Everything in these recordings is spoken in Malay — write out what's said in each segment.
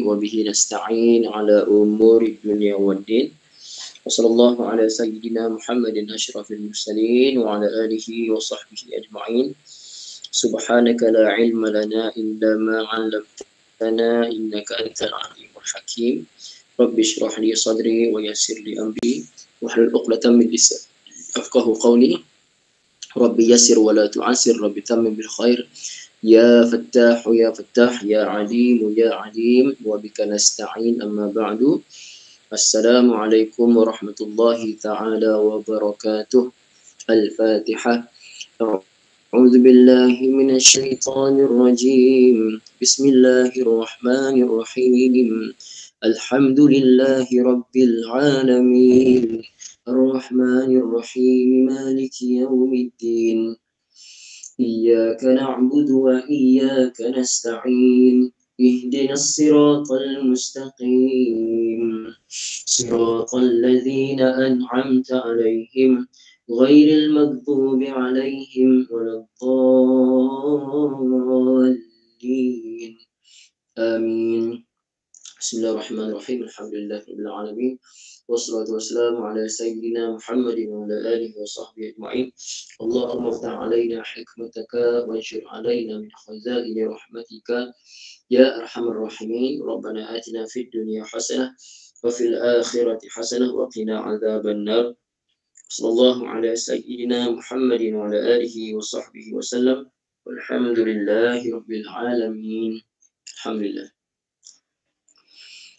وبه نستعين على أمور الدنيا والدين وصلى الله على سيدنا محمد أشرف المرسلين وعلى آله وصحبه أجمعين سبحانك لا علم لنا إلا ما علمتنا إنك أنت العليم الحكيم رب اشرح لي صدري ويسر لي أمري واحلل عقدة من لساني يفقهوا قولي رب يسر ولا تعسر رب تمم بالخير يا فتاح يا فتاح يا عليم يا عليم وبك نستعين أما بعد السلام عليكم ورحمة الله تعالى وبركاته الفاتحة أعوذ بالله من الشيطان الرجيم بسم الله الرحمن الرحيم الحمد لله رب العالمين الرحمن الرحيم مالك يوم الدين إياك نعبد وإياك نستعين اهدنا الصراط المستقيم صراط الذين أنعمت عليهم غير المغضوب عليهم ولا الضالين آمين بسم الله الرحمن الرحيم الحمد لله رب العالمين والصلاة والسلام على سيدنا محمد وعلى آله وصحبه أجمعين اللهم افتح علينا حكمتك وانشر علينا من خزائن رحمتك يا أرحم الراحمين ربنا آتنا في الدنيا حسنة وفي الآخرة حسنة وقنا عذاب النار صلى الله على سيدنا محمد وعلى آله وصحبه وسلم والحمد لله رب العالمين الحمد لله.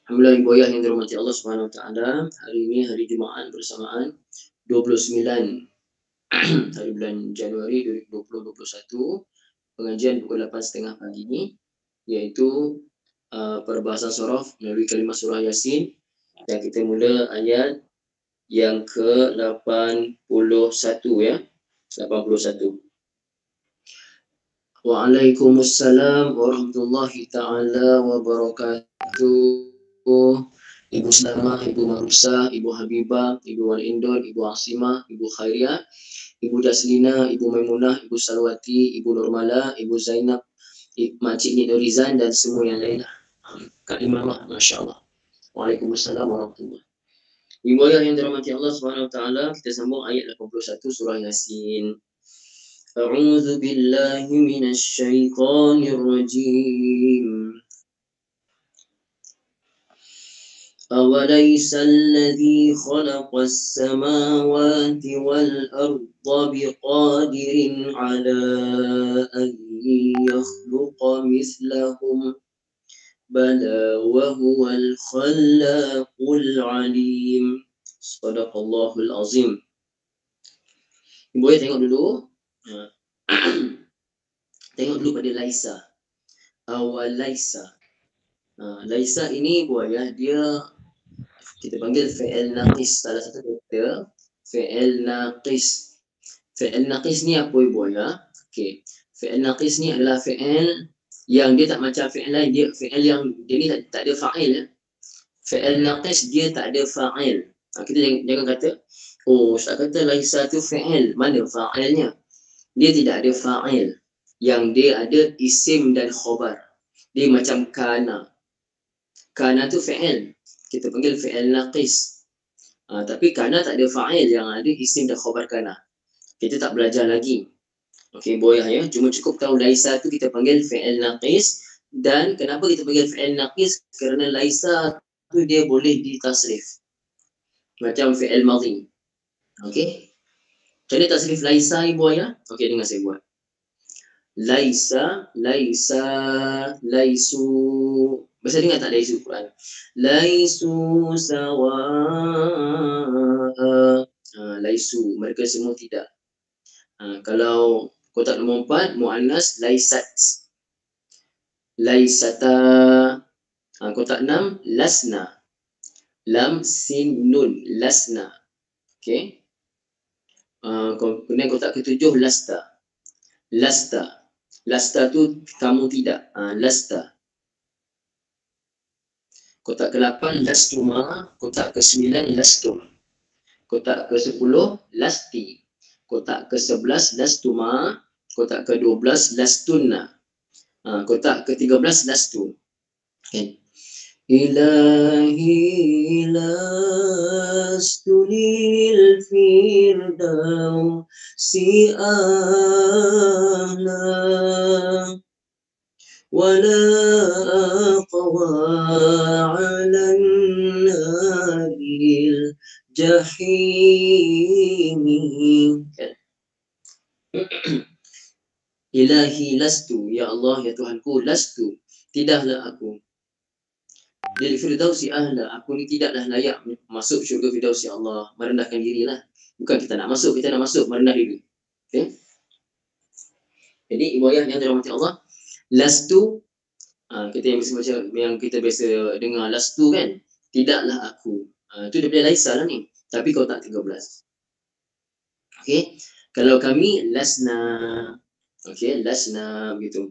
Alhamdulillah ibu ayah yang dirahmati Allah Subhanahu wa taala, hari ini hari Jumaat bersamaan 29 hari bulan Januari 2021, pengajian pukul 8.30 pagi ini yaitu perbahasan surah melalui kalimah surah Yasin, dan kita mula ayat yang ke-81 ya, 81. Waalaikumsalam warahmatullahi taala wabarakatuh. Ibu Salama, Ibu Marusa, Ibu Habibah, Ibu Wal Indon, Ibu Asimah, Ibu Khairia, Ibu Daslina, Ibu Maimunah, Ibu Salwati, Ibu Nurmala, Ibu Zainab, Makcik Nidorizan dan semua yang lain. Kak Imamah, Masya Allah. Waalaikumsalam warahmatullahi. Ibu ayah yang dirahmati Allah Subhanahu wa taala, kita sambung ayat 81 surah Yasin. A'udzu billahi minasy syaithanir rajim. أوليس الذي خلق السماوات والأرض بقادر على أن يخلق مثلهم بلى وهو الخلاق العليم صدق الله العظيم. Ibu ayah tengok dulu. Tengok dulu pada Laisa. Awalaisa. Laisa ini ibu ayah dia kita panggil fi'il naqis, salah satu kata fi'il naqis. Fi'il naqis ni apa ibu ayah? Okey. Fi'il naqis ni adalah fi'il yang dia tak macam fi'il lain, dia fi'il yang dia ni tak ada fa'il ya. Fi'il naqis dia tak ada fa'il. Kita jangan kata oh ustaz kata laisa tu fi'il, mana fa'ilnya? Dia tidak ada fa'il. Yang dia ada isim dan khabar. Dia macam kana. Kana tu fi'il. Kita panggil fi'il naqis. Tapi kana tak ada fa'il, yang ada isim dan khabar kana. Kita tak belajar lagi. Okey, boleh ya. Cuma cukup tahu laisa tu kita panggil fi'il naqis. Dan kenapa kita panggil fi'il naqis? Kerana laisa tu dia boleh ditasrif. Macam fi'il madhi. Okey. Macam mana tasrif laisa ibu ayah? Okey, dengar saya buat. Laisa, laisu. Bisa dengar tak laisu Quran? Laisu sawa'a. Laisu, mereka semua tidak. Kalau kotak nombor 4, mu'annas, laisat. Laisata. Kotak 6, lasna. Lam, sin, nun, lasna. Okey. Kemudian kotak ke-7, lasta. Lasta. Lasta tu kamu tidak. Lasta. Kotak ke-8 lastuma, kotak ke-9 lastum. Kotak ke-10 lasti. Kotak ke-11 lastuma, kotak ke-12 lastunna. Kotak ke-13 lastu. Okay. إلهي لست للفردوس أهلا ولا أقوى على النار الجحيم. Ilahi lastu, ya Allah, ya Tuhanku, lastu, tidaklah aku. Lil firdausi ahla, aku ni tidaklah layak masuk syurga firdaus, ya Allah. Merendahkan dirilah. Bukan kita nak masuk, kita nak masuk, merendah diri. Okay? Jadi ibu ayah yang dirahmati Allah, lastu, kita yang biasa baca, yang kita biasa dengar lastu kan, tidaklah aku. Itu daripada laisa lah ni. Tapi kau tak 13. Okay? Kalau kami lasna, okay, lasna begitu.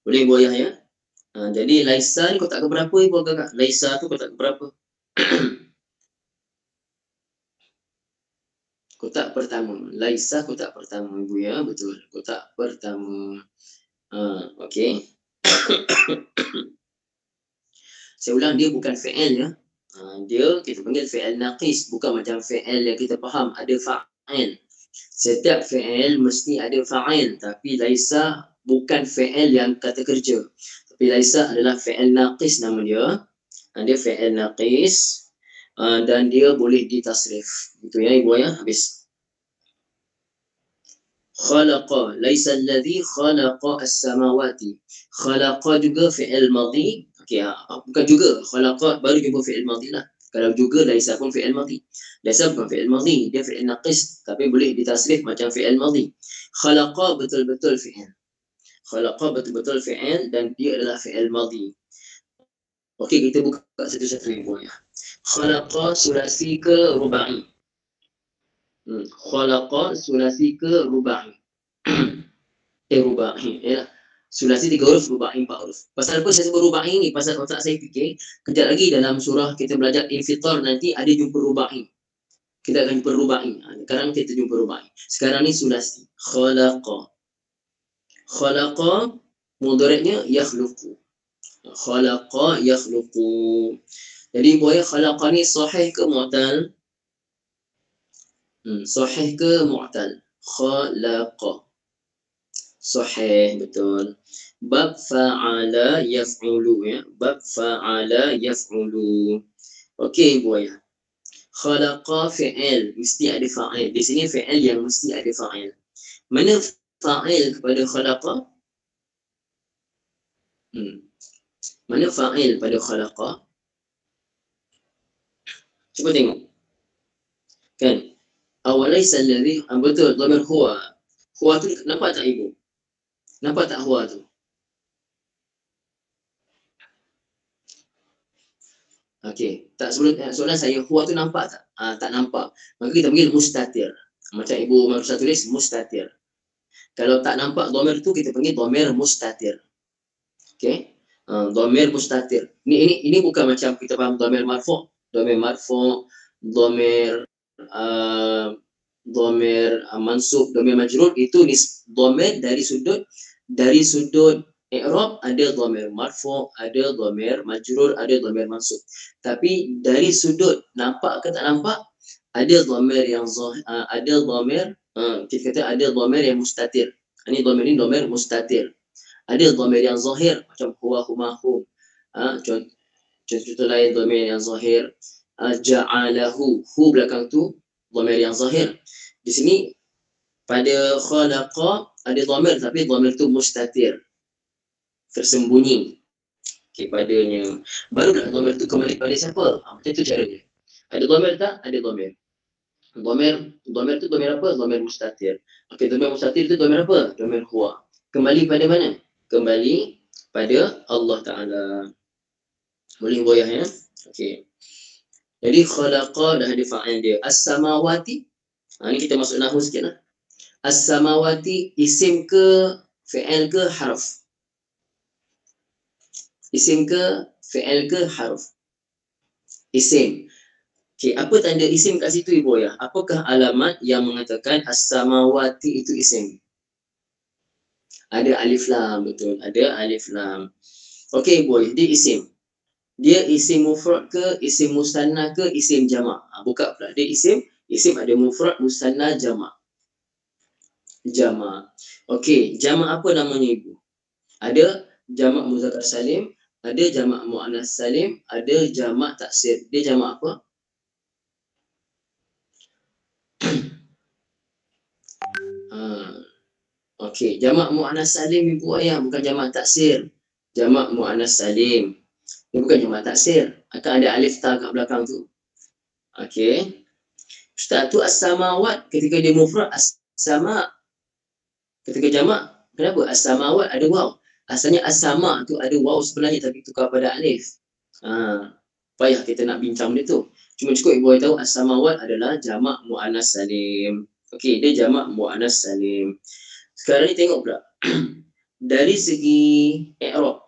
Boleh ibu ayah ya? Jadi laisa ni kotak keberapa ibu agak? Laisa tu kotak keberapa? Kotak pertama. Laisa kotak pertama ibu ya, betul. Kotak pertama. Okey. Saya ulang, dia bukan fi'il ya. Dia kita panggil fi'il naqis, bukan macam fi'il yang kita faham ada fa'il. Setiap fi'il mesti ada fa'il, tapi laisa bukan fi'il yang kata kerja. Tapi laisa adalah fi'il naqis nama dia. Dia fi'il naqis dan dia boleh ditasrif. Itu ya ibu ya, habis. Khalaqa, laisa alladhi khalaqa as-samawati. Khalaqa juga fi'il madhi. Okey, bukan juga. Khalaqa baru jumpa fi'il madhi lah. Kalau juga laisa pun fi'il madhi. Laisa bukan fi'il madhi, dia fi'il naqis tapi boleh ditasrif macam fi'il madhi. Khalaqa betul-betul fi'il. Khalaqa betul-betul fi'il dan dia adalah fi'il madhi. Okey, kita buka satu-satu ibu ya. Khalaqa sulasi ke rubai. Khalaqa sulasi ke rubai. Rubai ya. Sulasi 3 huruf, rubai 4 huruf. Pasal apa saya sebut rubai ni? Pasal otak saya fikir kejap lagi dalam surah kita belajar Infitar nanti ada jumpa rubai. Kita akan jumpa rubai. Sekarang kita jumpa rubai. Sekarang ni sulasi. Khalaqa. Khalaqa mudhari'nya yakhluqu. Khalaqa yakhluqu. Jadi boleh khalaqa ni sahih ke mu'tal? Sahih ke mu'tal? Khalaqa. Sahih, betul. Bab fa'ala yaf'ulu ya. Bab fa'ala yaf'ulu. Okey ibu ayah. Khalaqa fi'il, mesti ada fa'il. Di sini fi'il yang mesti ada fa'il. Mana fa'il kepada khalaqa? Mana fa'il pada khalaqa? Cuba tengok. Kan? Awalaysa alladhi, betul, dhamir huwa. Huwa tu nampak tak ibu? Nampak tak huwa tu? Okey, tak sebelum soalan saya, huwa tu nampak tak? Tak nampak. Maka kita panggil mustatir. Macam ibu Marusa tulis mustatir. Kalau tak nampak dhamir tu kita panggil dhamir mustatir. Okey? Dhamir mustatir. Ini bukan macam kita faham dhamir marfu'. Dhamir marfu', dhamir dhamir mansub, dhamir majrur, itu dhamir dari sudut i'rab ada dhamir marfu', ada dhamir majrur, ada dhamir mansub. Tapi dari sudut nampak ke tak nampak, ada dhamir yang ada dhamir kita kata ada dhamir yang mustatir. Ini dhamir ni dhamir mustatir. Ada dhamir yang zahir macam huwa, huma, hum. Contoh lain dhamir yang zahir, ja'alahu, hu belakang tu dhamir yang zahir. Di sini pada khalaqa ada dhamir tapi dhamir tu mustatir, tersembunyi. Okey, padanya barulah dhamir tu kembali pada siapa? Macam tu caranya. Ada dhamir tak? Ada dhamir. Dhamir tu dhamir apa? Dhamir mustatir. Okey, dhamir mustatir tu dhamir apa? Dhamir huwa. Kembali pada mana? Kembali pada Allah Ta'ala. Boleh boyah ya? Okey. Jadi khalaqa dah ada fa'il dia. As-samawati. Ni kita masuk nahwu sikit lah. As-samawati isim ke fi'il ke harf? Isim ke fi'il ke harf? Isim. Okey, apa tanda isim kat situ ibu ya? Apakah alamat yang mengatakan as-samawati itu isim? Ada alif lam, betul. Ada alif lam. Okey ibu, dia isim. Dia isim mufrad ke, isim musanna ke, isim jamak? Buka pula. Dia isim ada mufrad, musanna, jamak. Jamak. Okey, jamak apa namanya ibu? Ada jamak muzakkar salim, ada jamak muannas salim, ada jamak taksir. Dia jamak apa? Ha. Okey, jamak muannas salim ibu ayah, bukan jamak taksir. Jamak muannas salim. Dia bukan jamak taksir. Akan ada alif ta kat belakang tu. Okey. Ustaz tu as-samawat ketika dia mufrad as-sama. Ketika jamak, kenapa? As-samawat ada waw. Asalnya as-sama tu ada waw sebenarnya tapi tukar pada alif. Payah kita nak bincang dia tu. Cuma cukup ibu tahu as-samawat adalah jamak muannas salim. Okey, dia jamak muannas salim. Sekarang ni tengok pula. Dari segi i'rab,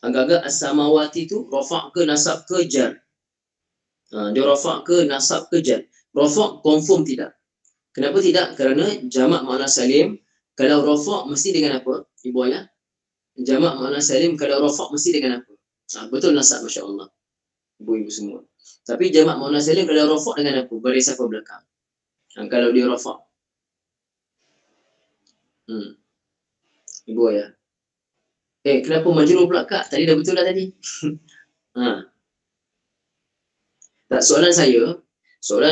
agak-agak as-samawati tu rafa' ke nasab ke jar? Dia rafa' ke nasab ke jar? Rafa' confirm tidak. Kenapa tidak? Kerana jamak muannas salim kalau rafa' mesti dengan apa? Ibu ayah. Jamak muannas salim kalau rafa' mesti dengan apa? Betul nasab, masya-Allah. Ibu-ibu semua. Tapi jamak muannas salim kalau rafa' dengan apa? Baris apa belakang? Kalau dia rafa'. Ibu ayah. Kenapa majrur pula kak? Tadi dah betul dah tadi. ha. Tak, soalan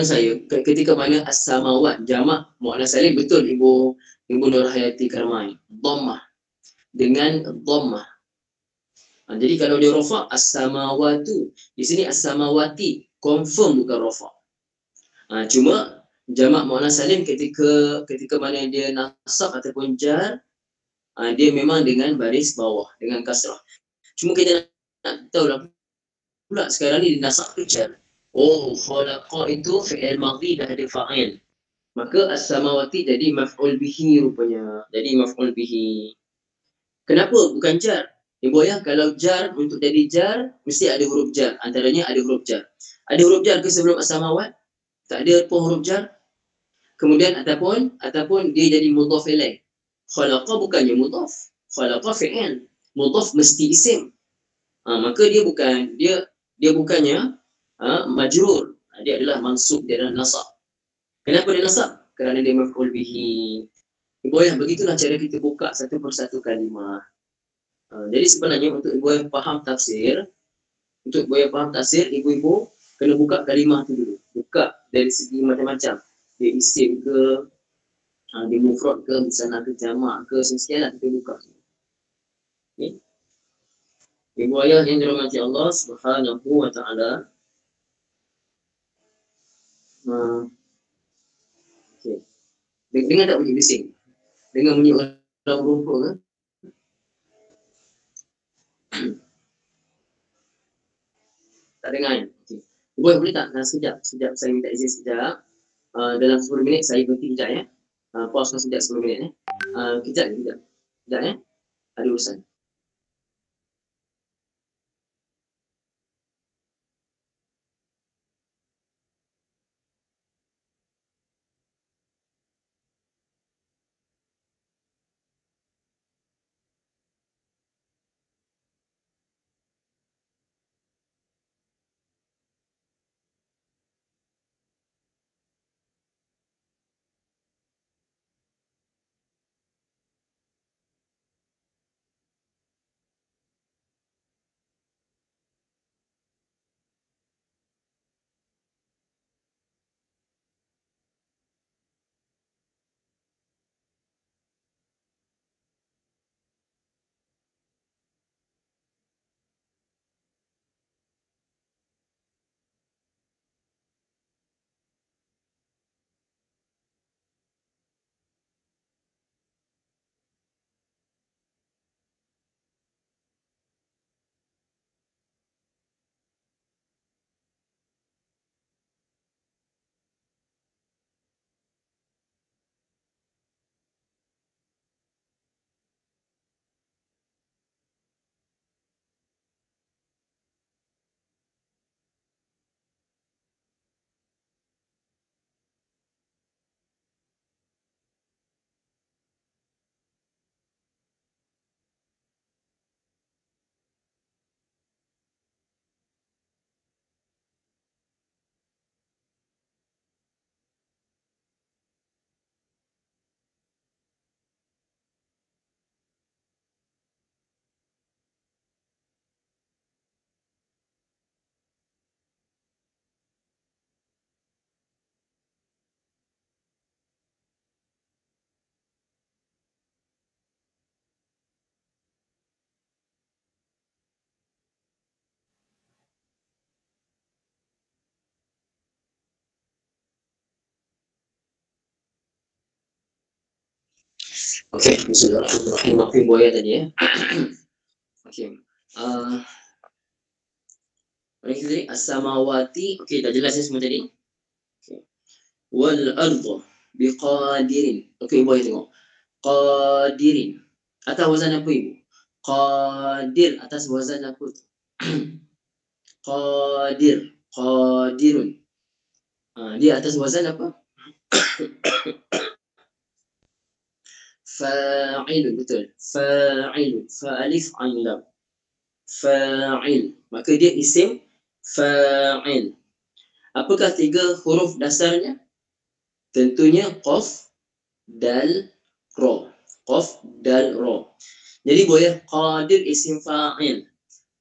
saya ketika mana as-samawat jamak muannas salim, betul Ibu Nur Hayati Karmai. Dhammah dengan dhammah. Jadi kalau dia rafa' as-samawatu, di sini as-samawati confirm bukan rafa'. Cuma jamak muannas salim ketika mana dia nasab ataupun jar, dia memang dengan baris bawah, dengan kasrah. Cuma kita nak tahu lah pula sekarang ni nasab ke jar. Khalaqa itu fi'il madhi dah ada fa'il. Maka as-samawati jadi maf'ul bihi rupanya. Jadi maf'ul bihi. Kenapa bukan jar? Ibu ayah, kalau jar, untuk jadi jar mesti ada huruf jar. Antaranya ada huruf jar. Ada huruf jar ke sebelum as-samawat? Tak ada pun huruf jar. Kemudian ataupun dia jadi mudhaf ilaih. Khalaqa bukannya mudhaf. Khalaqa fi'il. Mudhaf mesti isim. Maka dia bukannya majrur. Dia adalah mansub, dia adalah nasab. Kenapa dia nasab? Kerana dia maf'ul bihi. Ibu ayah, begitulah cara kita buka satu persatu kalimah. Jadi sebenarnya untuk ibu yang faham tafsir, ibu-ibu kena buka kalimah tu dulu. Buka dari segi macam-macam. Dia isim ke, dia mufrad ke, musanna ke, jamak ke, sekian lah kita buka. Okay. Ibu ayah yang dirahmati Allah Subhanahu wa taala. Okay. Dengar tak bunyi bising? Dengar bunyi orang rumput ke? Tak dengar kan? Okay. Boleh tak? Sekejap saya minta izin sekejap. Dalam 10 minit saya berhenti sekejap ya. Pause sekejap 10 minit ya. Kejap ya. Ada urusan. Okey, bismillahirrahmanirrahim. Maafin buaya tadi ya. Okey. Tadi as-samawati. Okey, dah jelas ya semua tadi. Okay. Wal ardu biqadirin. Okey, buaya tengok. Qadirin. Atas wazan apa ibu? Qadir atas wazan apa tu? Qadir. Qadirun. Dia atas wazan apa? Fa'ilun, betul. Fa'ilun. Fa'alif ain lam. Fa'il. Maka dia isim fa'il. Apakah 3 huruf dasarnya? Tentunya qaf, dal, ra. Qaf, dal, ra. Jadi boleh qadir isim fa'il.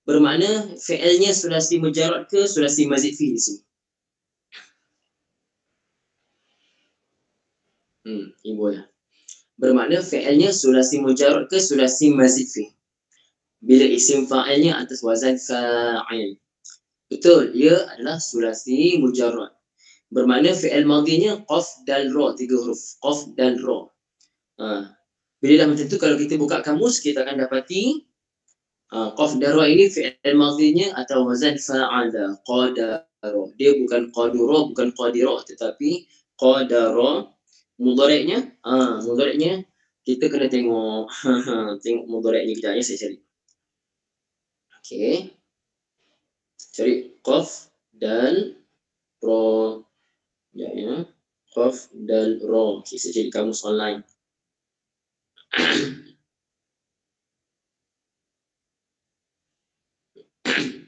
Bermakna fi'ilnya sulasi mujarrad ke sulasi mazid fi di sini? Ibu ya. Bermakna fi'ilnya sulasi mujarrad ke sulasi mazid fi? Bila isim fa'ilnya atas wazan fa'il. Betul, ia adalah sulasi mujarrad. Bermakna fi'il madhinya qaf dal ra, 3 huruf. Qaf dal ra. Bila dah macam tu, kalau kita buka kamus, kita akan dapati qaf dal ra ini fi'il madhinya atau wazan fa'ala, qadara. Dia bukan qadura, bukan qadira, tetapi qadara. Mudhari'nya, mudhari'nya kita kena tengok. Tengok mudhari'nya kejap ya, saya cari. Okey. Cari qaf dal ra. Ya. Qaf dal ra. Okey, saya cari kamus online.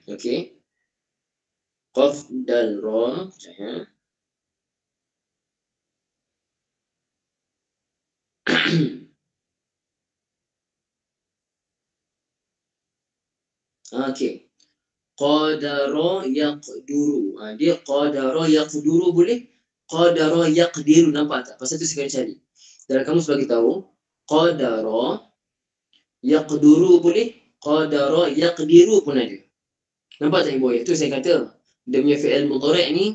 Okey. Qaf dal ra. Ya. Okey. Qadara yaqduru. Dia qadara yaqduru boleh? Qadara yaqdiru, nampak tak? Pasal tu saya kena cari. Dalam kamus bagi tahu, qadara yaqduru boleh, qadara yaqdiru pun ada. Nampak tak ibu? Itu saya kata, dia punya fi'il mudhari' ni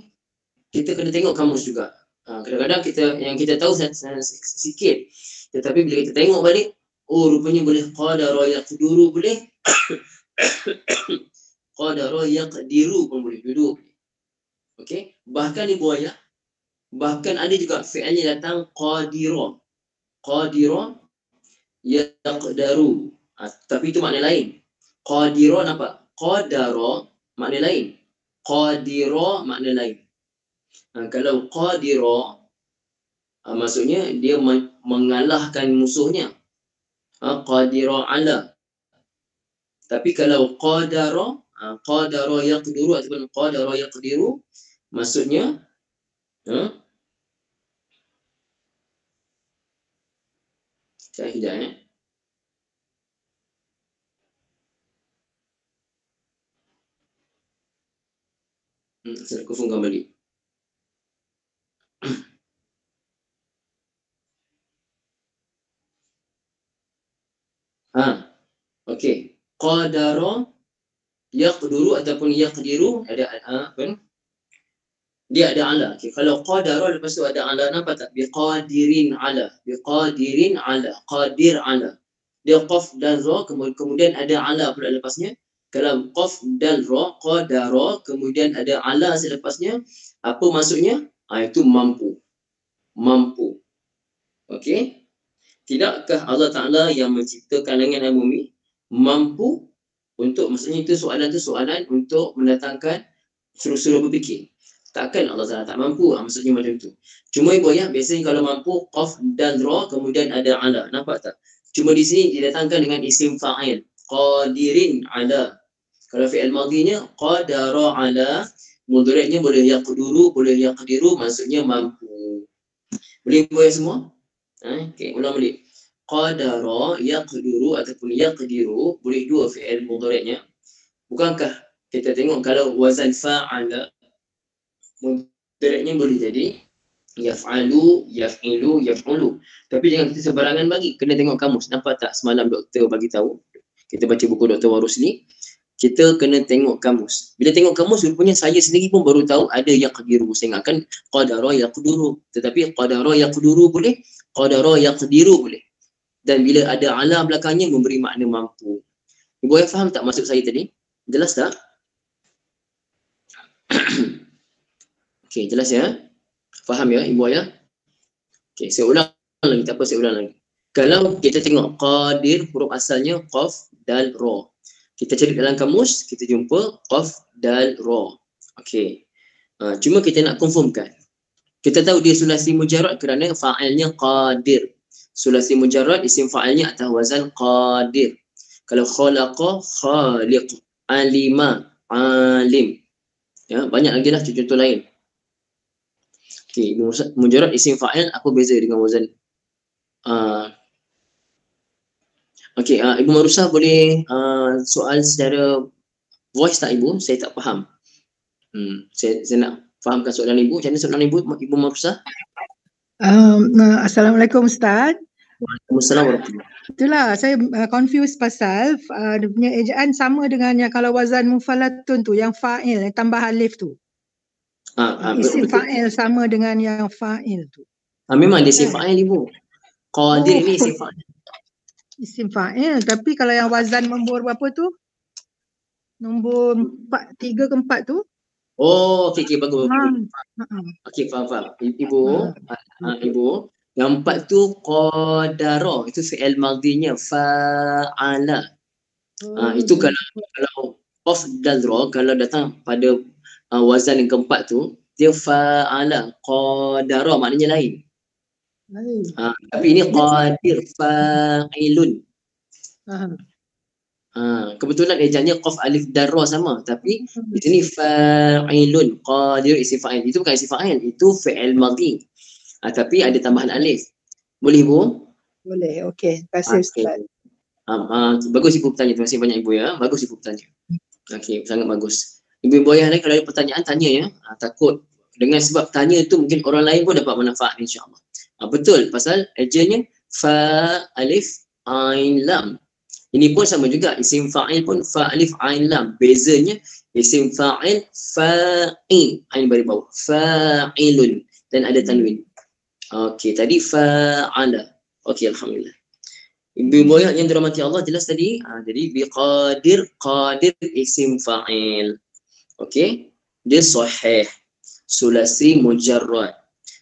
kita kena tengok kamus juga. Kadang-kadang kita tahu sikit, tetapi bila kita tengok balik, oh rupanya boleh qadara yaqduru boleh. Qadara yaqdiru pun boleh, duduk. Okey, bahkan ibu ayah, bahkan ada juga fi'ilnya datang qadira. Qadira yaqdaru. Tapi itu makna lain. Qadira nampak? Qadara makna lain. Qadira makna lain. Kalau qadira, maksudnya dia mengalahkan musuhnya. Qadira ala. Tapi kalau qadara, qadara yaqdiru ataupun qadara yaqdiru, maksudnya saya hidayah. Saya kufung kembali. Okey. Qadara yaqduru ataupun yaqdiru ada apa? Dia ada ala. Okay. Kalau qadara lepas tu ada ala, nampak tak? Biqadirin ala. Biqadirin ala. Qadir ala. Dia qaf dan ra, kemudian ada ala pula lepasnya. Kalau qaf dan ra, qadara, kemudian ada ala selepasnya, apa maksudnya? Itu mampu. Mampu. Okey. Tidakkah Allah Ta'ala yang menciptakan langit dan bumi mampu untuk, maksudnya itu soalan untuk mendatangkan suruh-suruh berfikir. Takkan Allah Ta'ala tak mampu, maksudnya macam tu. Cuma ibu ayah, biasanya kalau mampu qaf dan ra, kemudian ada ala. Nampak tak? Cuma di sini didatangkan dengan isim fa'il. Qadirin ala. Kalau fi'il madhinya qadara ala, mudhari'nya boleh yaqduru, boleh yaqdiru, maksudnya mampu. Boleh ibu ayah semua? Okey, ulang balik. Qadara yaqduru ataupun yaqdiru, boleh dua fi'il mudhari'nya. Bukankah kita tengok kalau wazan fa'ala, mudhari'nya boleh jadi yaf'alu, yaf'ilu, yaf'ulu. Tapi jangan kita sembarangan bagi, kena tengok kamus. Nampak tak semalam doktor bagi tahu? Kita baca buku Dr. Warusli, kita kena tengok kamus. Bila tengok kamus, rupanya saya sendiri pun baru tahu ada yaqdiru. Saya ingatkan qadara yaqduru, tetapi qadara yaqduru boleh, qadara yaqdiru boleh. dan bila ada ala belakangnya memberi makna mampu. Ibu ayah faham tak maksud saya tadi? Jelas tak? Okey, jelas ya? Faham ya ibu ayah? Okey, saya ulang lagi, tak apa saya ulang lagi. Kalau kita tengok qadir, huruf asalnya qaf, dal, ra. Kita cari dalam kamus, kita jumpa qaf, dal, ra. Okey. Cuma kita nak confirmkan. Kita tahu dia sulasi mujarrad kerana fa'ilnya qadir. Sulasi mujarrad isim fa'ilnya atas wazan qadir. Kalau khalaqa, khaliq, alima, alim. Ya, banyak lagi lah contoh lain. Okey, mujarrad isim fa'il apa beza dengan wazan? Okey, Ibu Marusah boleh soal secara voice tak Ibu? Saya tak faham. Saya nak fahamkan soalan Ibu. Macam mana soalan Ibu Marusah? Assalamualaikum Ustaz. Waalaikumsalam warahmatullahi. Itulah saya confused pasal dia punya ejaan sama dengan yang kalau wazan mufalatun tu, yang fa'il, yang tambah alif tu. Isim fa'il sama dengan yang fa'il tu. Memang dia isim fa'il Ibu. Qadir ni isim fa'il. Isim fa'il, tapi kalau yang wazan nombor berapa tu? Nombor 4, 3 ke 4 tu? Oh, okey bagus. Okey, faham. Ibu, yang 4 tu qadara, itu fi'il madhinya fa'ala. Itu kalau qaf dal ra, kalau datang pada wazan yang keempat tu, dia fa'ala, qadara maknanya lain. Tapi ini qadir, fa'ilun. Kebetulan ejaannya qaf alif dal ra sama, tapi di sini fa'ilun, qadir isim fa'il. Itu bukan isim fa'il, itu fi'il madhi. Tapi ada tambahan alif. Boleh Ibu? Boleh, okey. Terima kasih Ustaz. Bagus Ibu bertanya. Terima kasih banyak Ibu ya. Bagus Ibu bertanya. Okey, sangat bagus. Ibu ayah lain kalau ada pertanyaan tanya ya. Takut dengan sebab tanya tu mungkin orang lain pun dapat manfaat insya-Allah. Betul, pasal ejaannya fa alif ain lam. Ini pun sama juga, isim fa'il pun fa alif ain lam. Bezanya isim fa'il fa'il, ain bari bawah, fa'ilun, dan ada tanwin. Okey, tadi fa'ala. Okey, alhamdulillah. Ibu ayah yang dirahmati Allah, jelas tadi? Jadi biqadir, qadir isim fa'il. Okey, dia sahih. Sulasi mujarrad.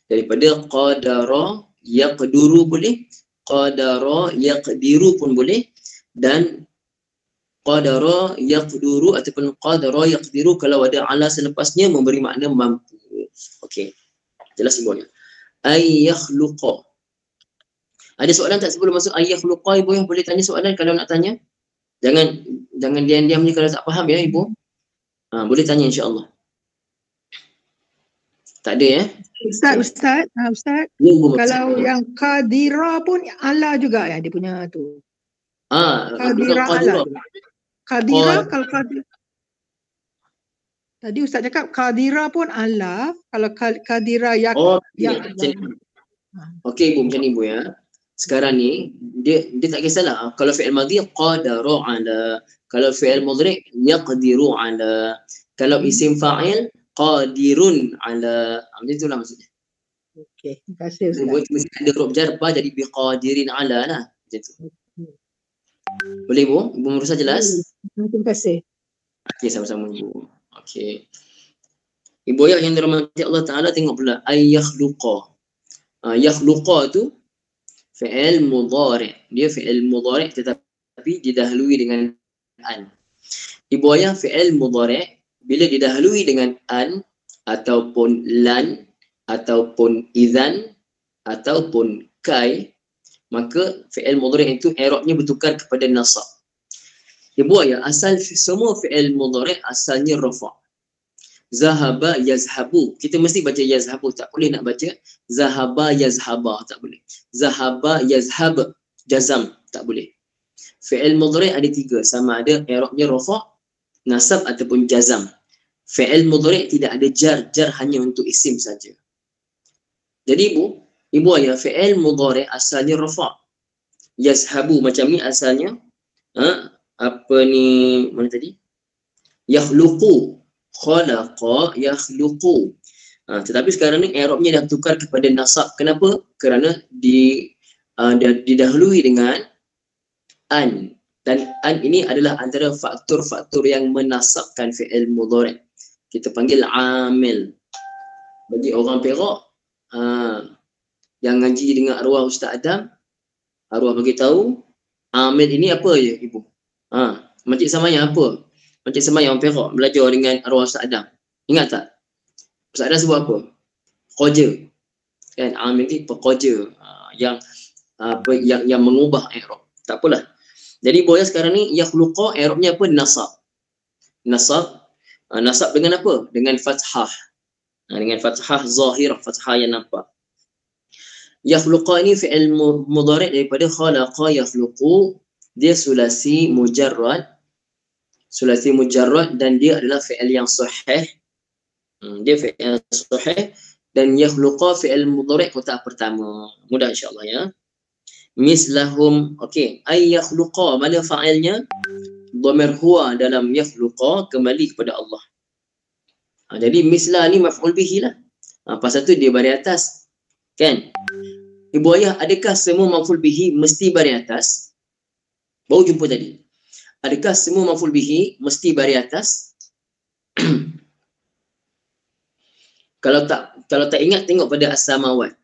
Daripada qadara yaqduru boleh, qadara yaqdiru pun boleh, dan qadara yaqduru ataupun qadara yaqdiru kalau ada ala selepasnya memberi makna mampu. Okey. Jelas Ibu. Ay yakhluqa. Ada soalan tak sebelum masuk ay yakhluqa Ibu yang boleh tanya soalan kalau nak tanya? Jangan diam-diam ni kalau tak faham ya Ibu. Boleh tanya insya-Allah. Tak ada ya? Ustaz. Ya, kalau yang qadira pun ala juga ya dia punya tu. Qadira ala. Qadira kalau qadira. Tadi Ustaz cakap qadira pun ala, kalau qadira ya. Okey Ibu, macam ni Ibu ya. Sekarang ni dia tak kisahlah kalau fi'il madhi qadara ala, kalau fi'il mudhari yaqdiru ala, kalau isim fa'il qadirun ala. Macam itulah maksudnya. Okey, terima kasih Ustaz. Ibu mesti ada huruf jar ba jadi biqadirin ala lah. Macam tu. Boleh Ibu? Ibu Marusah jelas? Terima kasih. Okey, sama-sama Ibu. Okey. Ibu ayah yang dirahmati Allah Taala, tengok pula ay yakhluqa. Yakhluqa tu fi'il mudhari'. Dia fi'il mudhari' tetapi didahului dengan an. Ibu ayah fi'il mudhari' bila didahului dengan an ataupun lan ataupun idzan ataupun kai, maka fi'il mudhari' itu i'rabnya bertukar kepada nasab. Ibu ayah, asal semua fi'il mudhari' asalnya rafa'. Zahaba yazhabu, kita mesti baca yazhabu, tak boleh nak baca zahaba yazhaba, tak boleh. Zahaba yazhab jazam, tak boleh. Fi'il mudhari' ada 3, sama ada i'rabnya rafa', nasab ataupun jazam. Fi'il mudhari' tidak ada jar hanya untuk isim saja. Jadi ibu ayah, fi'il mudhari' asalnya rafa'. Yazhabu macam ni asalnya apa ni, mana tadi? Yakhluqu, khalaqa yakhluqu. Tetapi sekarang ni i'rabnya dah tukar kepada nasab. Kenapa? Kerana didahului dengan an. Dan an ini adalah antara faktor-faktor yang menasabkan fi'il mudhari'. Kita panggil amil. Bagi orang Perak yang ngaji dengan arwah Ustaz Adam, arwah bagi tahu amil ini apa ya ibu? Makcik Samayang apa? Makcik Samayang orang Perak belajar dengan arwah Ustaz Adam. Ingat tak? Ustaz Adam sebut apa? Koja. Kan amil ni pekerja yang mengubah i'rab. Tak apalah. Jadi boya sekarang ni yakhluqa i'rabnya apa? Nasab. Nasab dengan apa? Dengan fathah. Dengan fathah zahir, fathah yang nampak. Yakhluqa ini fi'il mudhari' daripada khalaqa yakhluqu. Dia sulasi mujarrad. Sulasi mujarrad dan dia adalah fi'il yang sahih. Dia fi'il sahih dan yakhluqa fi'il mudhari' kotak pertama. Mudah insya-Allah ya. Mislahum, okey, ay yakhluqa, mana fa'ilnya? Dhamir huwa dalam yakhluqa kembali kepada Allah. Jadi mislah ni maf'ul bihi lah. Pasal tu dia baris atas. Kan? Ibu ayah, adakah semua maf'ul bihi mesti baris atas? Baru jumpa tadi. Adakah semua maf'ul bihi mesti baris atas? Kalau tak ingat, tengok pada as-samawat.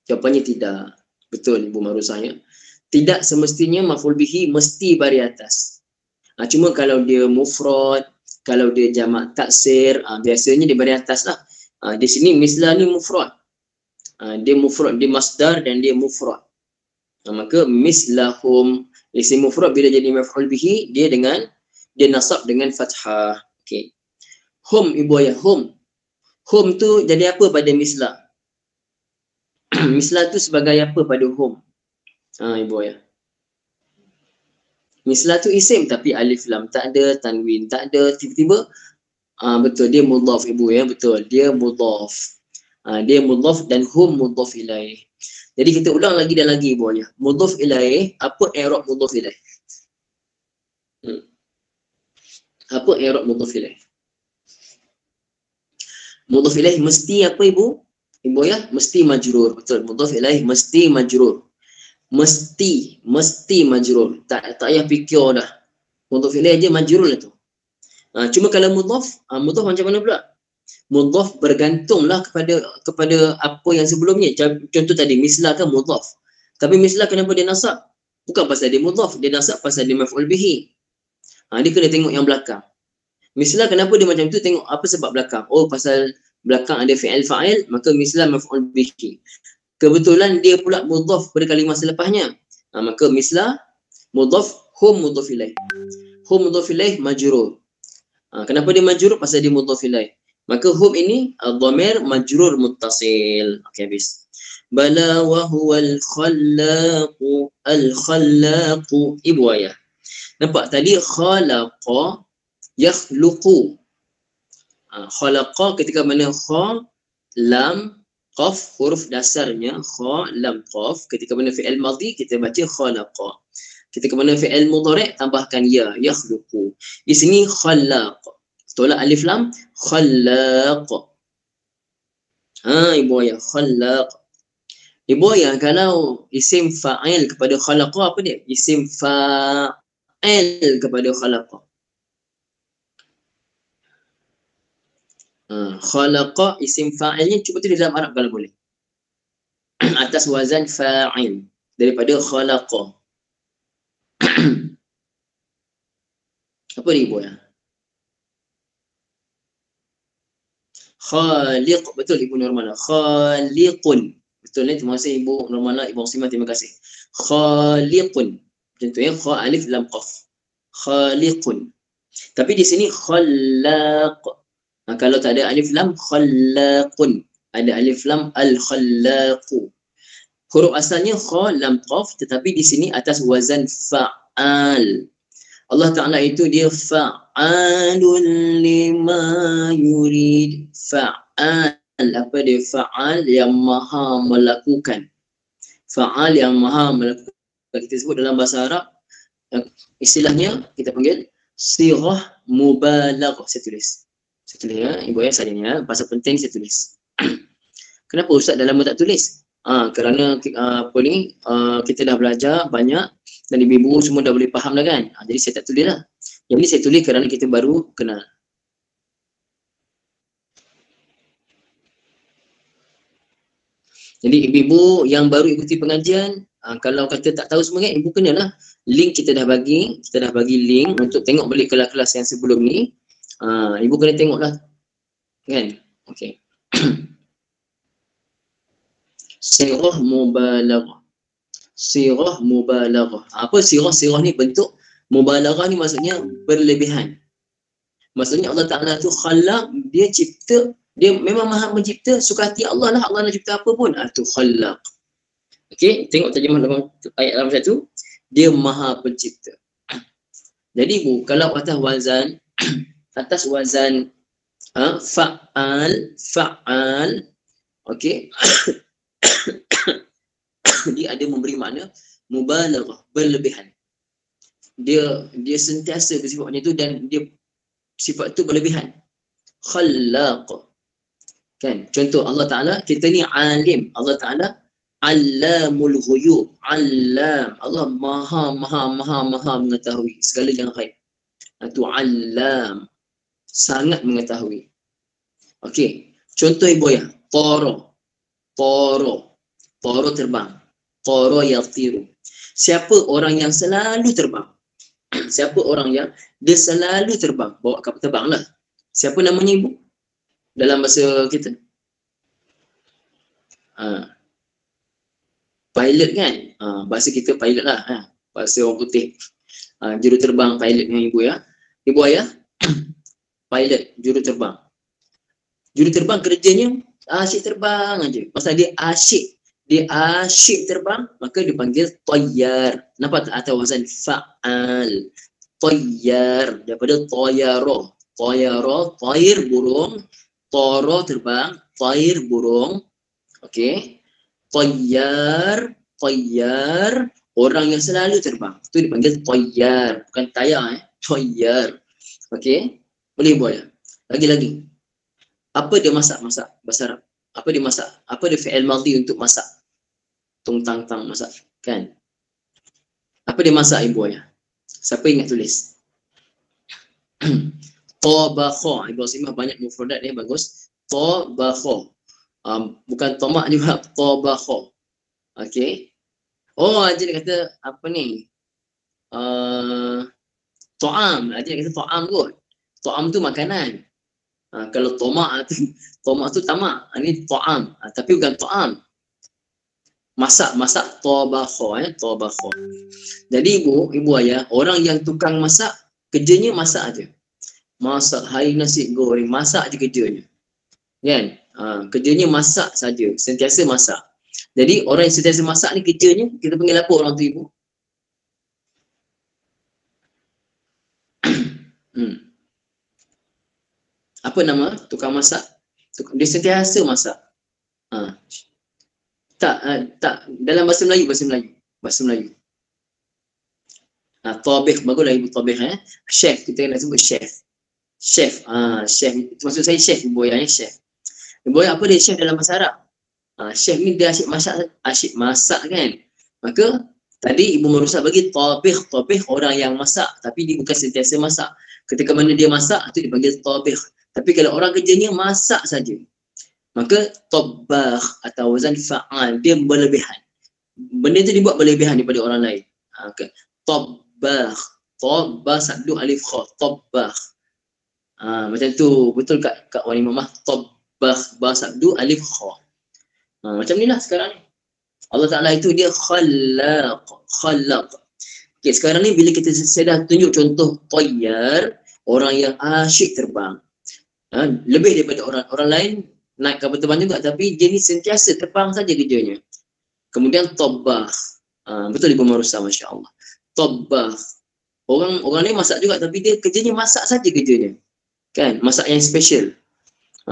Jawapannya tidak. Betul Ibu Marusahnya. Tidak semestinya maf'ul bihi mesti baris atas. Cuma kalau dia mufrad, kalau dia jamak taksir, biasanya dia baris atas lah. Di sini mislah ni mufrad. Dia mufrad, dia masdar dan dia mufrad. Maka mislahum, isim mufrad bila jadi maf'ul bihi, dia nasab dengan fathah. Okey. Hum ibu ayah, hum. Hum tu jadi apa pada mislah? Mislah tu sebagai apa pada hum? Ibu ayah. Mislah tu isim tapi alif lam tak ada, tanwin tak ada, tiba-tiba betul dia mudhaf ibu ya, betul. Dia mudhaf. Dia mudhaf dan hum mudhaf ilaih. Jadi kita ulang lagi dan lagi ibu ayah. Mudhaf ilaih, apa i'rab mudhaf ilaih? Apa i'rab mudhaf ilaih? Mudhaf ilaih mesti apa ibu? Ibu ayah, mesti majrur. Betul, mudhaf ilaih mesti majrur. Mesti majrur. Tak payah fikir dah. Mudhaf ilaih je majrur lah tu. Cuma kalau mudhaf macam mana pula? Mudhaf bergantunglah kepada apa yang sebelumnya. Contoh tadi mislah kan mudhaf. Tapi mislah kenapa dia nasab? Bukan pasal dia mudhaf, dia nasab pasal dia maf'ul bihi. Dia kena tengok yang belakang. Mislah kenapa dia macam tu, tengok apa sebab belakang. Oh, pasal belakang ada fi'il fa'il, maka mislah maf'ul bihi. Kebetulan dia pula mudhaf pada kalimah selepasnya. Maka mislah mudhaf, hum mudhaf ilaih. Hum mudhaf ilaih majrur. Kenapa dia majrur? Pasal dia mudhaf ilaih. Maka hum ini dhamir majrur muttasil. Okey, habis. Bala wa huwal khallaqu al-khallaqu. Ibu ayah. Nampak tadi khalaqa yakhluqu. Khalaqa ketika mana kha, lam, qaf, huruf dasarnya kha, lam, qaf. Ketika mana fi'il madhi kita baca khalaqa. Ketika mana fi'il mudhari' tambahkan ya, yakhluqu. Di sini khalaq. Tolak alif lam, khallaq. Ibu ayah, khallaq. Ibu ayah, kalau isim fa'il kepada khalaqa apa dia? Isim fa'il kepada khalaqa. Khalaqa isim fa'ilnya, cuba tulis dalam Arab kalau boleh. Atas wazan fa'il daripada khalaqa. Apa dia ibu ya? Khaliq, betul ibu Nurmala. Khaliqun. Betul ni, terima kasih ibu Nurmala, ibu Simah, terima kasih. Khaliqun. Contohnya kha alif lam qaf. Khaliqun. Tapi di sini khallaq. Kalau tak ada alif lam, khallaqun. Ada alif lam, al-khallaqu. Huruf asalnya kha lam qaf, tetapi di sini atas wazan fa'al. Allah Ta'ala itu dia fa'alun lima yurid. Fa'al, apa dia? Fa'al yang maha melakukan. Fa'al yang maha melakukan. Kita sebut dalam bahasa Arab, istilahnya kita panggil sirah mubalaghah. Saya tulis ya, ibu ayah saya ni ya, bahasa penting saya tulis. Kenapa Ustaz dalam tak tulis? Kerana kita dah belajar banyak dan ibu-ibu semua dah boleh faham dah kan. Jadi saya tak tulis lah. Yang ni saya tulis kerana kita baru kenal. Jadi ibu-ibu yang baru ikuti pengajian, kalau kata tak tahu semua kan, ibu kenalah. Link kita dah bagi link untuk tengok balik kelas-kelas yang sebelum ni. Ibu kena tengoklah. Kan? Okey. Sirah mubalaghah. Sirah mubalaghah. Apa sirah? Sirah ni bentuk mubalaghah ni maksudnya berlebihan. Maksudnya Allah Ta'ala tu khalaq, dia cipta, dia memang maha mencipta, suka hati Allah lah, Allah nak cipta apa pun, tu khalaq. Okey, tengok terjemah dalam ayat dalam satu, dia maha pencipta. Jadi bu, kalau atas wazan, fa'al, okey, dia ada memberi makna mubalaghah, berlebihan. Dia sentiasa bersifat macam tu dan dia sifat tu berlebihan. Khallaq. Kan? Contoh Allah Ta'ala, kita ni alim. Allah Ta'ala Allamul ghuyub. Allam. Allah maha mengetahui segala yang ghaib. Itu Allam. Sangat mengetahui. Okey. Contoh ibu ya. Toro terbang. Toro yatiru. Siapa orang yang selalu terbang? Siapa orang yang dia selalu terbang, bawa kapal terbang lah. Siapa namanya ibu? Dalam bahasa kita. Pilot kan? Bahasa kita pilot lah. Bahasa orang putih. Juru terbang pilotnya ibu ya. Ibu ayah, pilot, juru terbang. Juru terbang kerjanya asyik terbang aja. Pasal dia asyik terbang, maka dipanggil tayyar. Nampak tak atas wazan fa'al? Tayyar daripada tayyarah. Tayr burung, toro terbang, tayr burung. Okey. Tayyar orang yang selalu terbang. Itu dipanggil tayyar, bukan tayar tayyar. Okey. Boleh buat ya. Lagi. Apa dia masak bahasa Arab? Apa dia masak? Apa dia fi'il madhi untuk masak? Tung tang masak, kan? Apa dia masak ibu ayah? Siapa ingat tulis? Tabakha. Ibu Asimah banyak mufradat dia bagus. Tabakha. Bukan tomak juga, tabakha. Okey. Aja dia kata apa ni? Ta'am. Aja dia kata ta'am kot. Ta'am tu makanan. Kalau tomak tu tamak. Ini ta'am. Tapi bukan ta'am. Masak tabakha, tabakha. Jadi ibu ayah, orang yang tukang masak, kerjanya masak aja. Masak hari nasi goreng, masak aja kerjanya. Kan? Kerjanya masak saja, sentiasa masak. Jadi orang yang sentiasa masak ni kerjanya, kita panggil apa orang tu ibu? Apa nama tukang masak? Dia sentiasa masak. Tak dalam bahasa Melayu. Tabikh, baguslah ibu tabikh Chef, kita nak sebut chef. Chef, maksud saya chef ibu ayah chef. Ibu ayah apa dia chef dalam bahasa Arab? Chef ni dia asyik masak kan. Maka tadi ibu merusak bagi tabikh orang yang masak, tapi dia bukan sentiasa masak. Ketika mana dia masak itu dipanggil tabikh. Tapi kalau orang kerjanya masak saja, maka tabbakh atau wazan fa'al, dia berlebihan. Benda tu dibuat berlebihan daripada orang lain. Tabbakh, sabdu alif kha, tabbakh. Macam tu, betul kat Wani Mamah, tabbakh, sabdu alif kha. Macam ni lah sekarang ni. Allah Ta'ala itu dia khalaq. Okay, sekarang ni bila saya dah tunjuk contoh tayyar, orang yang asyik terbang. Lebih daripada orang lain, naik kapal terbang juga, tapi dia ni sentiasa terbang saja kerjanya. Kemudian tabbakh. Betul Ibu Marusa, Masya Allah. Tabbakh. Orang ni masak juga, tapi dia kerjanya masak saja kerjanya. Kan? Masak yang special.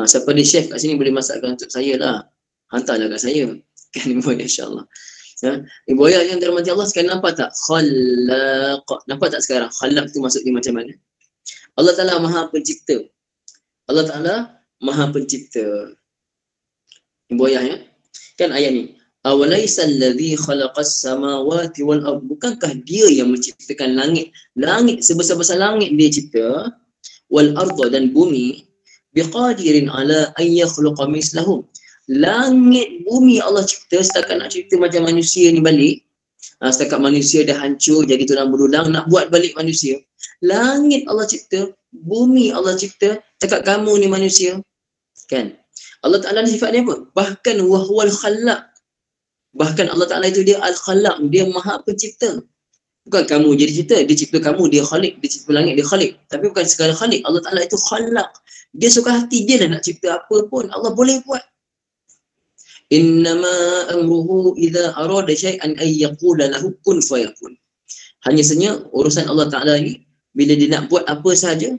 Siapa dia chef kat sini boleh masakkan untuk saya lah. Hantarlah kat saya. Kan Ibu, insyaAllah. Ibu ayah yang dirahmati Allah, sekarang nampak tak? Khalaq. Nampak tak sekarang? Khalaq tu maksudnya macam mana? Allah Ta'ala Maha Pencipta. Ibu ayah ya. Kan ayat ni. Awalaisa alladhi khalaqas samawati wal ard, bukankah dia yang menciptakan langit? Langit sebesar-besar langit dia cipta, wal arda dan bumi, biqadirin ala an yakhluqa mislahum. Langit bumi Allah cipta, setakat nak cipta macam manusia ni balik. Setakat manusia dah hancur jadi tulang belulang, nak buat balik manusia. Langit Allah cipta, bumi Allah cipta, setakat kamu ni manusia. Kan? Allah Ta'ala ni sifat dia apa? Bahkan wahwal khallaq. Bahkan Allah Ta'ala itu dia al-khallaq, dia maha pencipta. Bukan kamu jadi cipta, dia cipta kamu, dia khalik, dia cipta langit, dia khalik. Tapi bukan sekadar khalik, Allah Ta'ala itu khallaq. Dia suka hati dia lah nak cipta apa pun, Allah boleh buat. Innama amruhu idza arada syai'an ay yaqula lahu kun fayakun. Hanya saja urusan Allah Ta'ala ni, bila dia nak buat apa sahaja,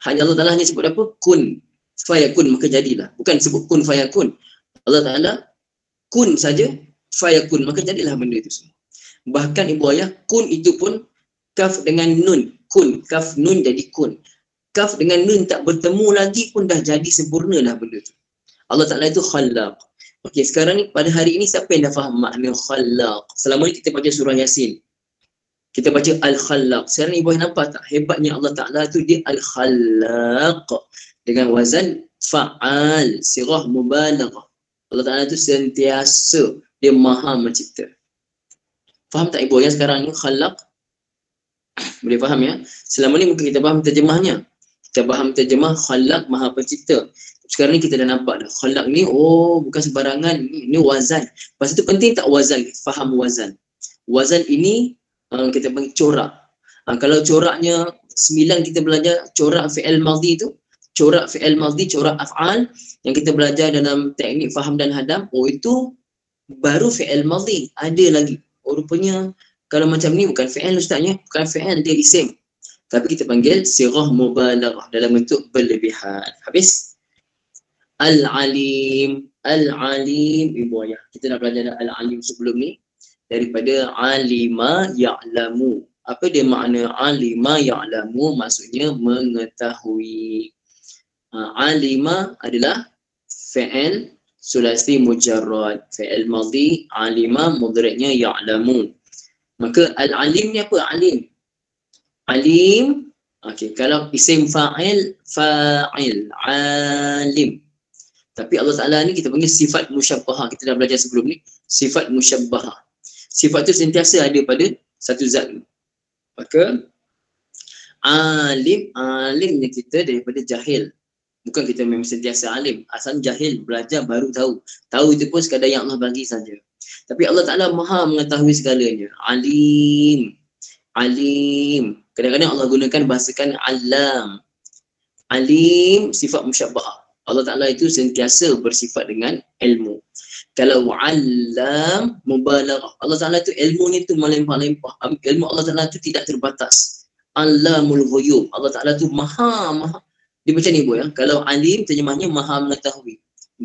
hanya Allah Ta'ala hanya sebut apa? Kun fayakun, maka jadilah. Bukan sebut kun fayakun. Allah Ta'ala kun saja, fayakun, maka jadilah benda itu semua. Bahkan ibu ayah, kun itu pun kaf dengan nun. Kun, kaf nun jadi kun. Kaf dengan nun tak bertemu lagi pun dah jadi sempurna dah benda itu. Allah Ta'ala itu khallaq. Okey, sekarang ni pada hari ini siapa yang dah faham makna khallaq? Selama ni kita baca surah Yasin, kita baca al-khallaq. Sekarang ni ibu ayah nampak tak hebatnya Allah Ta'ala itu dia al-khallaq dengan wazan fa'al, sirah mubalaghah. Allah Ta'ala itu sentiasa dia maha mencipta. Faham tak ibu ayah sekarang ni khallaq? Boleh faham ya? Selama ni mungkin kita faham terjemahnya. Kita faham terjemah khallaq maha pencipta. Sekarang ni kita dah nampak dah. Khallaq ni bukan sembarangan, ni wazan. Lepas itu penting tak wazan? Faham wazan. Wazan ini kita panggil corak. Kalau coraknya 9 kita belajar corak fi'il madhi tu, corak fi'il madhi, corak af'al yang kita belajar dalam teknik faham dan hadam, itu baru fi'il madhi. Ada lagi. Rupanya kalau macam ni bukan fi'il ustaznya, bukan fi'il, dia isim. Tapi kita panggil sirah mubalaghah dalam bentuk berlebihan. Habis? Al-alim. Al-alim ibu ayah. Kita dah belajar al-alim sebelum ni. Daripada alima ya'lamu. Apa dia makna alima ya'lamu? Maksudnya mengetahui. Alima adalah fi'il sulasi mujarrad. Fi'il madhi, alima mudhari'nya ya'lamu. Maka al-alim ni apa? Alim. Alim. Okey, kalau isim fa'il, fa'il, alim. Tapi Allah Ta'ala ni kita panggil sifat musyabbahah. Kita dah belajar sebelum ni. Sifat musyabbahah. Sifat tu sentiasa ada pada satu zat. Maka alim, alimnya kita daripada jahil. Bukan kita memang sentiasa alim. Asal jahil, belajar baru tahu. Tahu itu pun sekadar yang Allah bagi saja. Tapi Allah Ta'ala maha mengetahui segalanya. Alim. Alim. Kadang-kadang Allah gunakan bahasakan alam. Alim, sifat musyabbahah. Allah Ta'ala itu sentiasa bersifat dengan ilmu. Kalau alam, mubalaghah. Allah Ta'ala itu ilmunya itu melimpah-limpah. Ilmu Allah Ta'ala itu tidak terbatas. Alamul ghuyub. Allah Ta'ala itu maha. Dia macam ni bu ya. Kalau alim, terjemahnya maha mengetahui.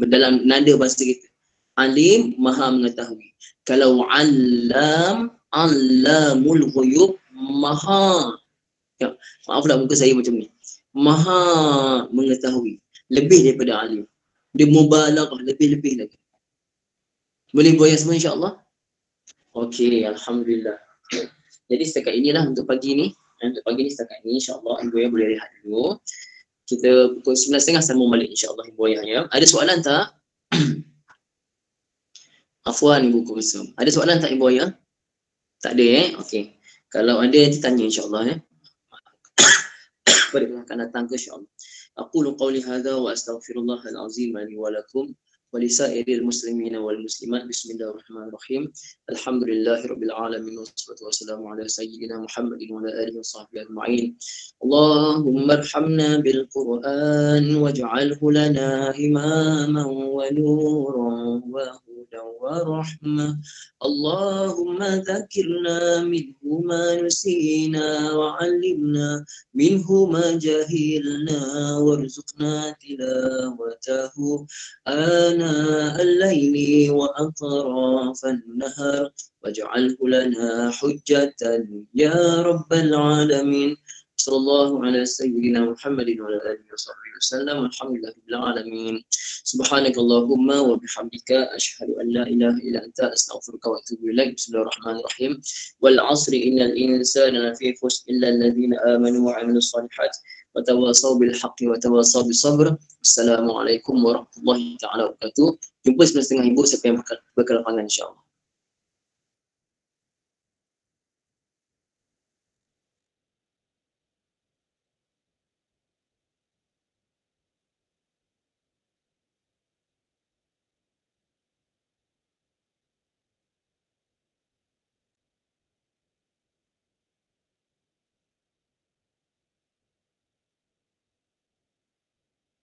Dalam nada bahasa kita. Alim, maha mengetahui. Kalau alam, alamul ghuyub, maha. Ya, maaflah muka saya macam ni. Maha mengetahui. Lebih daripada alim. Dia mubalaghah, lebih-lebih lagi. Boleh buat yang semua insya-Allah? Okey, alhamdulillah. Jadi setakat inilah untuk pagi ni. Untuk pagi ni setakat ini insya-Allah ibu ayah boleh rehat dulu. Kita pukul 9.30 sambung balik insya-Allah ibu ayah ya. Ada soalan tak? Afwan ibu Kulsum. Ada soalan tak ibu ayah? Tak ada okey. Kalau ada nanti tanya insya-Allah pada yang akan datang ke insya-Allah. Aqulu qawli hadza wa astaghfirullahal azim li wa lakum wa li sa'iril muslimina wal muslimat. Bismillahirrahmanirrahim. Alhamdulillahirabbil alamin wassalatu wassalamu ala sayyidina Muhammadin wa ala alihi washabbihi ajma'in. Allahumma arhamna bil Qur'an waj'alhu lana imaman wa nuran wa hudan wa rahmah. Allahumma dzakirna minhu ma nusina wa 'allimna minhu ma jahilna warzuqna tilawatahu ana al-laili wa atrafan nahar waj'alhu lana hujjatan ya rabbal alamin. Sallallahu ala sayyidina Muhammadin wa ala alihi wa sahbihi. wasallam. Alhamdulillahirabbil alamin. Subhanakallahumma wa bihamdika asyhadu an la ilaha illa anta astaghfiruka wa atubu ilaik. Bismillahirrahmanirrahim. Wal 'asri innal insana lafi khusr illa alladziina aamanu wa 'amilus shalihat wa tawasaw bil haqqi wa tawasaw bis sabr. Assalamualaikum warahmatullahi taala wabarakatuh. Jumpa 11.30 siapa yang bakal pangan insya-Allah.